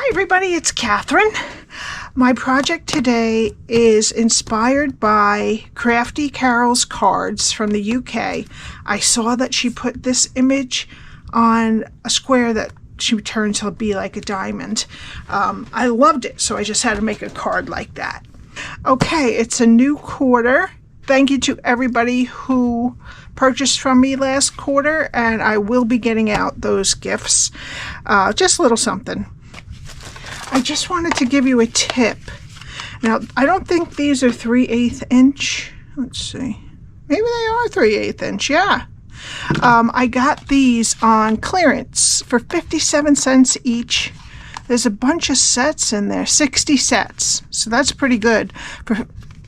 everybody, it's Cathryn. My project today is inspired by Crafty Carol's cards from the UK. I saw that she put this image on a square that she turned to be like a diamond. I loved it, so I just had to make a card like that. Okay, it's a new quarter. Thank you to everybody who purchased from me last quarter, and I will be getting out those gifts. Just a little something. I just wanted to give you a tip. Now, I don't think these are 3/8 inch. Let's see. Maybe they are 3/8 inch. Yeah. I got these on clearance for 57 cents each. There's a bunch of sets in there, 60 sets. So that's pretty good.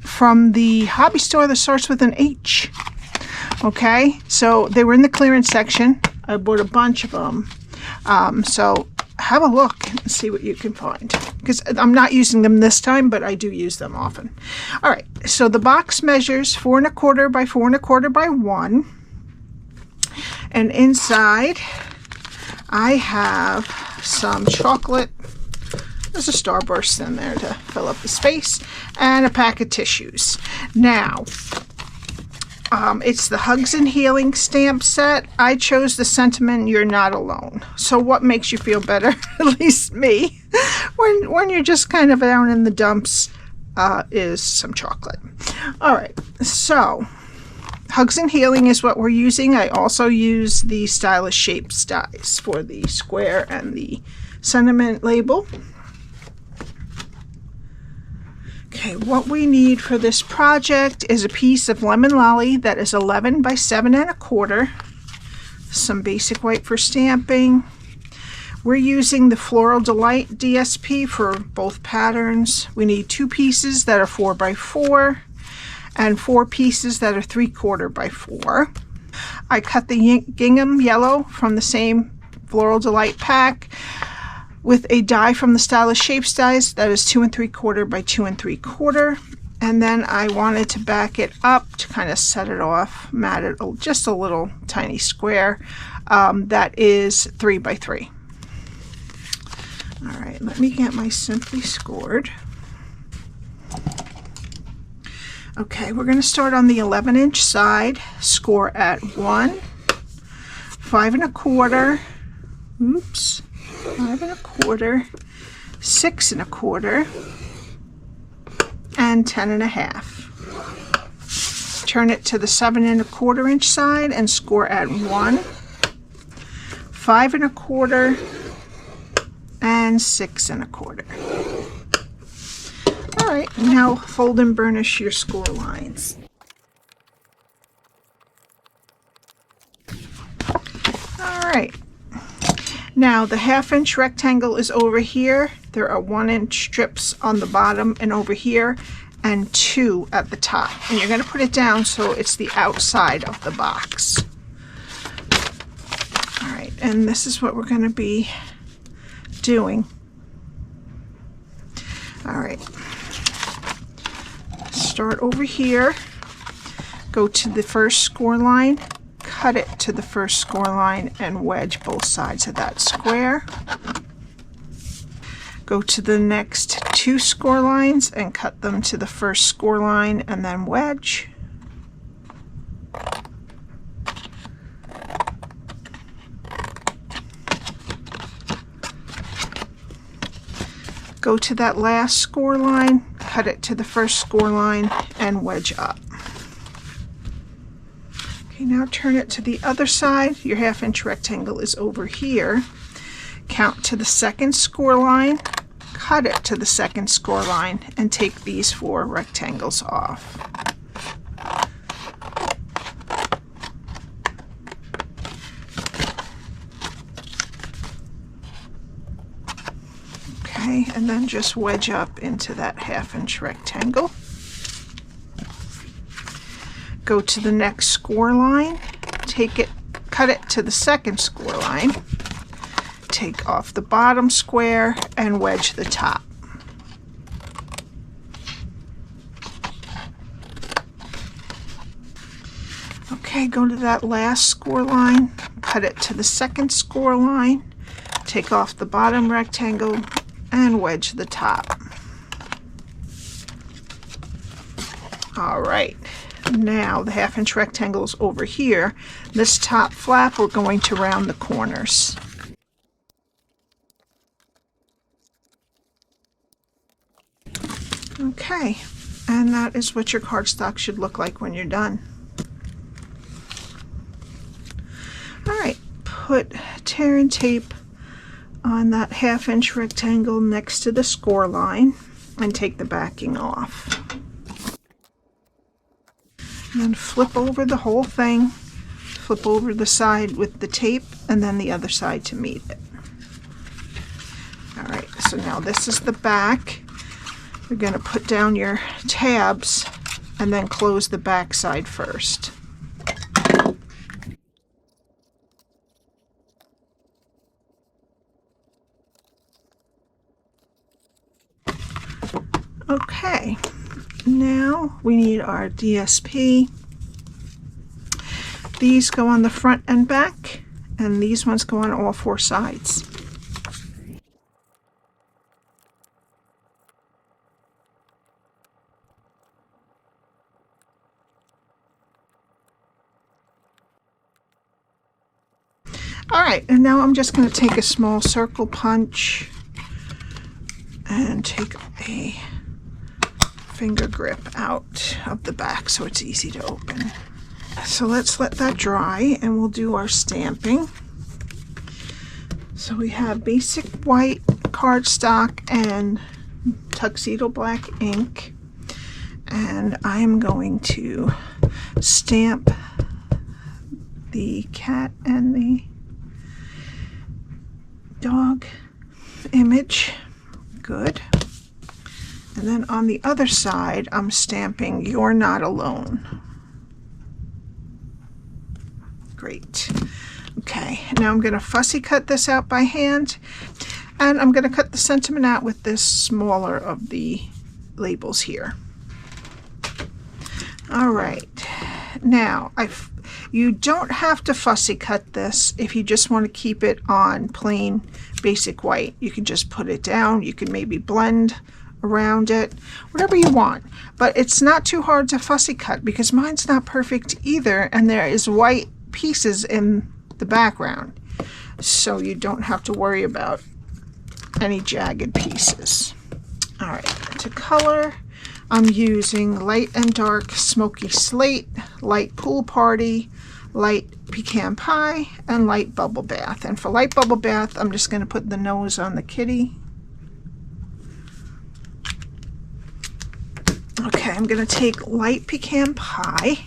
From the hobby store that starts with an H. Okay, so they were in the clearance section. I bought a bunch of them. So have a look and see what you can find, because I'm not using them this time, but I do use them often. All right, so the box measures 4 1/4 by 4 1/4 by 1, and inside I have some chocolate. There's a Starburst in there to fill up the space, and a pack of tissues. Now, it's the Hugs and Healing stamp set. I chose the sentiment, "You're not alone." So what makes you feel better, at least me, when you're just kind of down in the dumps, is some chocolate. All right, so Hugs and Healing is what we're using. I also use the Stylish Shapes dies for the square and the sentiment label. Okay, what we need for this project is a piece of Lemon Lolly that is 11 by 7 1/4, some basic white for stamping. We're using the Floral Delight DSP for both patterns. We need 2 pieces that are 4 by 4 and 4 pieces that are 3/4 by 4. I cut the gingham yellow from the same Floral Delight pack with a die from the Stylish Shapes dies that is 2 3/4 by 2 3/4, and then I wanted to back it up to kind of set it off, mat it just a little tiny square that is 3 by 3. All right, let me get my Simply Scored. Okay, we're going to start on the 11 inch side, score at 1, 5 1/4, oops, 5 1/4, 6 1/4, and 10 1/2. Turn it to the 7 1/4 inch side and score at 1, 5 1/4, and 6 1/4. All right, now fold and burnish your score lines. All right. Now the 1/2 inch rectangle is over here. There are 1 inch strips on the bottom and over here, and 2 at the top. And you're going to put it down so it's the outside of the box. All right, and this is what we're going to be doing. All right. Start over here. Go to the first score line. Cut it to the first score line and wedge both sides of that square. Go to the next 2 score lines and cut them to the first score line and then wedge. Go to that last score line, cut it to the first score line and wedge up. Okay, now turn it to the other side. Your 1/2 inch rectangle is over here. Count to the second score line, cut it to the second score line, and take these 4 rectangles off. Okay, and then just wedge up into that 1/2 inch rectangle. Go to the next score line, take it, cut it to the second score line, take off the bottom square and wedge the top. Okay, go to that last score line, cut it to the second score line, take off the bottom rectangle and wedge the top. All right, now the 1/2 inch rectangles over here. This top flap, we're going to round the corners. Okay, and that is what your cardstock should look like when you're done. All right, put tear and tape on that 1/2 inch rectangle next to the score line and take the backing off. And then flip over the whole thing, flip over the side with the tape, and then the other side to meet it. All right, so now this is the back. You're going to put down your tabs and then close the back side first. Okay, now we need our DSP. These go on the front and back, and these ones go on all 4 sides. All right, and now I'm just going to take a small circle punch and take a finger grip out of the back so it's easy to open. So let's let that dry and we'll do our stamping. So we have basic white cardstock and Tuxedo Black ink, and I am going to stamp the cat and the dog image. Good. And then on the other side, I'm stamping "You're Not Alone." Great. Okay, now I'm going to fussy cut this out by hand, and I'm going to cut the sentiment out with this smaller of the labels here. All right, now you don't have to fussy cut this if you just want to keep it on plain basic white. You can just put it down, you can maybe blend around it, whatever you want, but it's not too hard to fussy cut because mine's not perfect either, and there is white pieces in the background, so you don't have to worry about any jagged pieces. All right, to color, I'm using light and dark smoky slate, light pool party, light pecan pie, and light bubble bath. And for light bubble bath, I'm just going to put the nose on the kitty. Okay, I'm going to take light pecan pie,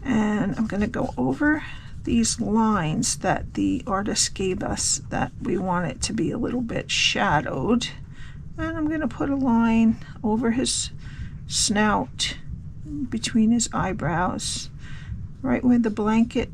and I'm going to go over these lines that the artist gave us that we want it to be a little bit shadowed. And I'm going to put a line over his snout, between his eyebrows, right where the blanket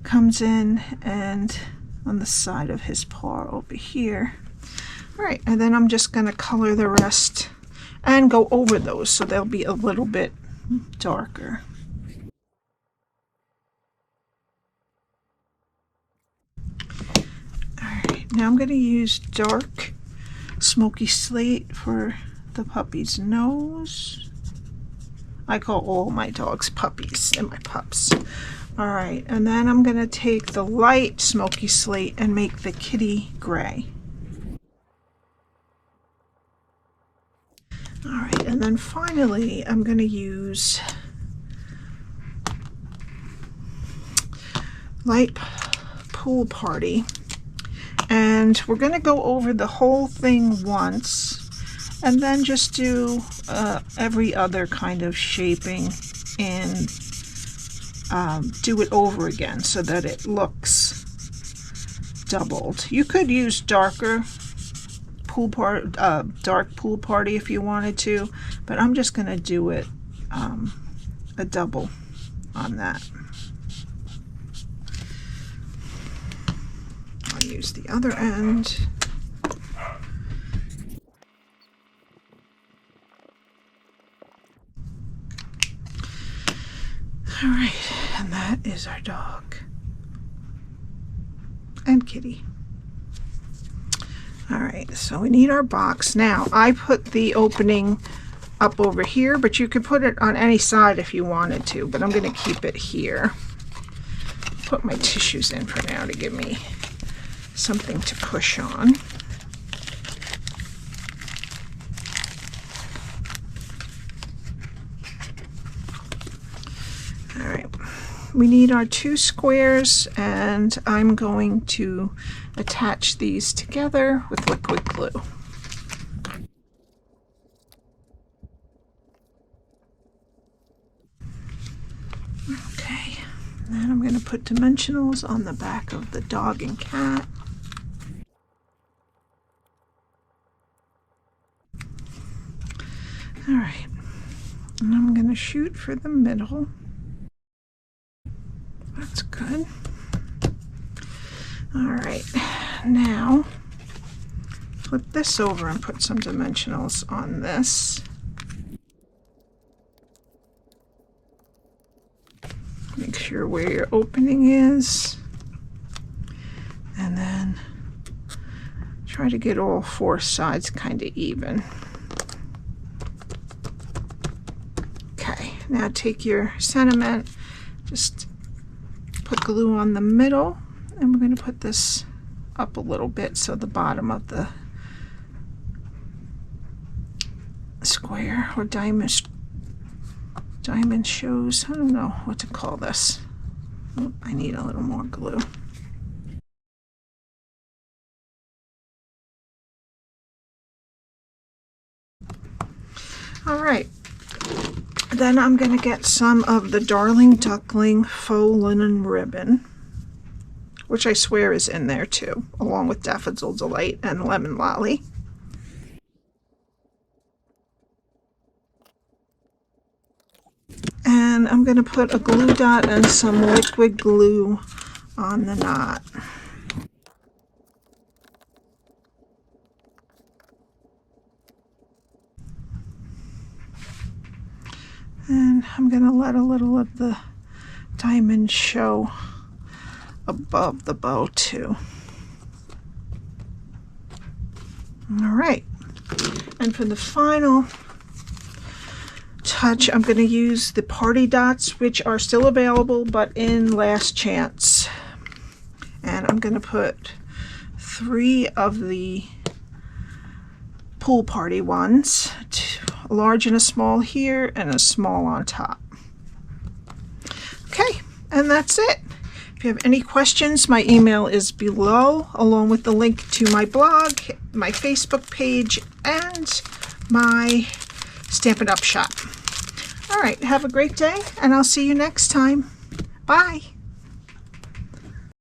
comes in, and on the side of his paw over here. All right, and then I'm just going to color the rest and go over those so they'll be a little bit darker. Alright, now I'm going to use dark smoky slate for the puppy's nose. I call all my dogs puppies and my pups. Alright, and then I'm going to take the light smoky slate and make the kitty gray. Alright, and then finally I'm going to use light pool party, and we're going to go over the whole thing once and then just do every other kind of shaping and do it over again so that it looks doubled. You could use darker dark pool party if you wanted to, but I'm just going to do it a double on that. I'll use the other end. All right, and that is our dog and kitty. All right, so we need our box. Now, I put the opening up over here, but you could put it on any side if you wanted to, but I'm going to keep it here. Put my tissues in for now to give me something to push on. All right, we need our 2 squares, and I'm going to attach these together with liquid glue. Okay, and then I'm going to put dimensionals on the back of the dog and cat. All right, and I'm going to shoot for the middle. That's good. All right, now flip this over and put some dimensionals on this. Make sure where your opening is, and then try to get all 4 sides kind of even. Okay, now take your sentiment, just put glue on the middle, and we're going to put this up a little bit so the bottom of the square or diamond shows. I don't know what to call this. Oh, I need a little more glue. All right, then I'm going to get some of the Darling Duckling faux linen ribbon, which I swear is in there too, along with Daffodil Delight and Lemon Lolly. And I'm going to put a glue dot and some liquid glue on the knot. And I'm going to let a little of the diamond show above the bow too. All right, and for the final touch, I'm going to use the party dots, which are still available but in last chance, and I'm going to put 3 of the pool party ones, a large and a small here and a small on top. Okay, and that's it. If you have any questions, my email is below, along with the link to my blog, my Facebook page, and my Stampin' Up shop. All right, have a great day, and I'll see you next time. Bye.